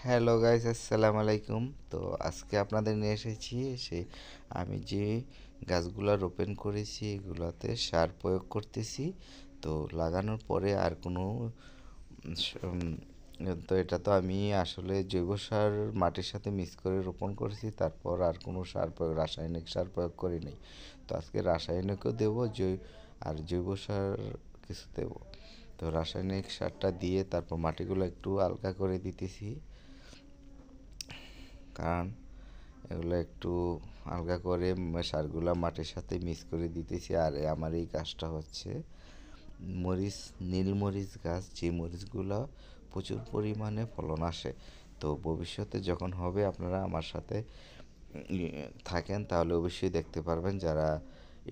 Hello guys, আসসালামু আলাইকুম। তো আজকে আপনাদের নিয়ে এসেছি আমি যে গাছগুলা রোপণ করেছি এগুলাতে সার প্রয়োগ করতেছি। তো লাগানোর পরে আর কোনো তো এটা তো আমি আসলে জৈব সার মাটির সাথে মিক্স করে রোপণ করেছি, তারপর আর কোনো সার প্রয়োগ রাসায়নিক সার প্রয়োগ করি নাই। তো আজকে রাসায়নিকও দেবো, আর জৈব সার কিছু দেবো। তো রাসায়নিক সারটা দিয়ে তারপর মাটিগুলো একটু হালকা করে দিতেছি, কারণ এগুলো একটু হালকা করে সারগুলা মাটির সাথে মিক্স করে দিতেছি। আর আমার এই গাছটা হচ্ছে মরিচ, নীল মরিচ গাছ, যে মরিচগুলো প্রচুর পরিমাণে ফলন আসে। তো ভবিষ্যতে যখন হবে আপনারা আমার সাথে থাকেন তাহলে অবশ্যই দেখতে পারবেন। যারা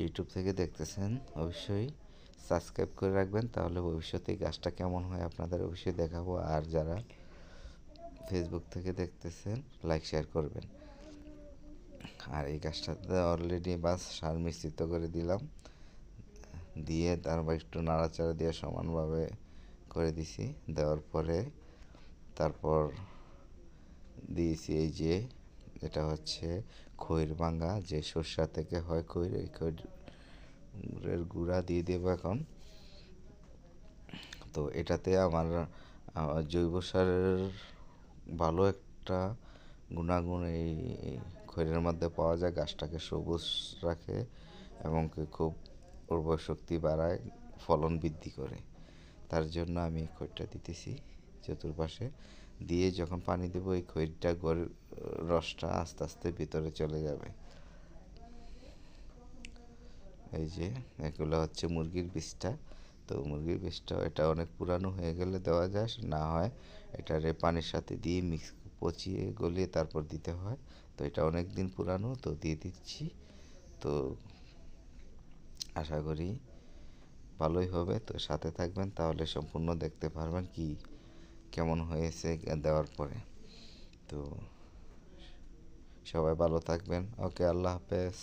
ইউটিউব থেকে দেখতেছেন অবশ্যই সাবস্ক্রাইব করে রাখবেন, তাহলে ভবিষ্যতে এই গাছটা কেমন হয় আপনাদের অবশ্যই দেখাবো। আর যারা ফেসবুক থেকে দেখতেছেন লাইক শেয়ার করবেন। আর এই গাছটাতে অলরেডি বাস সার মিশ্রিত করে দিলাম, দিয়ে তারপর একটু নাড়াচাড়া দিয়ে সমানভাবে করে দিছি। দেওয়ার পরে তারপর দিয়েছি এই যে, এটা হচ্ছে খৈর ভাঙা, যে সর্ষা থেকে হয় খৈর, এই খৈরের গুঁড়া দিয়ে দেবো এখন। তো এটাতে আমার জৈব সারের ভালো একটা গুণাগুণ এই খৈরের মধ্যে পাওয়া যায়। গাছটাকে সবুজ রাখে এবং কি খুব উর্বর শক্তি বাড়ায়, ফলন বৃদ্ধি করে। তার জন্য আমি এই খৈরটা দিতেছি চতুর্পাশে। দিয়ে যখন পানি দেবো এই খৈরটা রসটা আস্তে আস্তে ভিতরে চলে যাবে। এই যে এগুলো হচ্ছে মুরগির বীজটা। তো মুরগির বীজটা এটা অনেক পুরানো হয়ে গেলে দেওয়া যায়, না হয় এটারে পানির সাথে দিয়ে মিক্স পচিয়ে গলিয়ে তারপর দিতে হয়। তো এটা অনেক দিন পুরানো, তো দিয়ে দিচ্ছি। তো আশা করি ভালোই হবে। তো সাথে থাকবেন, তাহলে সম্পূর্ণ দেখতে পারবেন কি কেমন হয়েছে দেওয়ার পরে। তো সবাই ভালো থাকবেন। ওকে, আল্লাহ হাফেজ।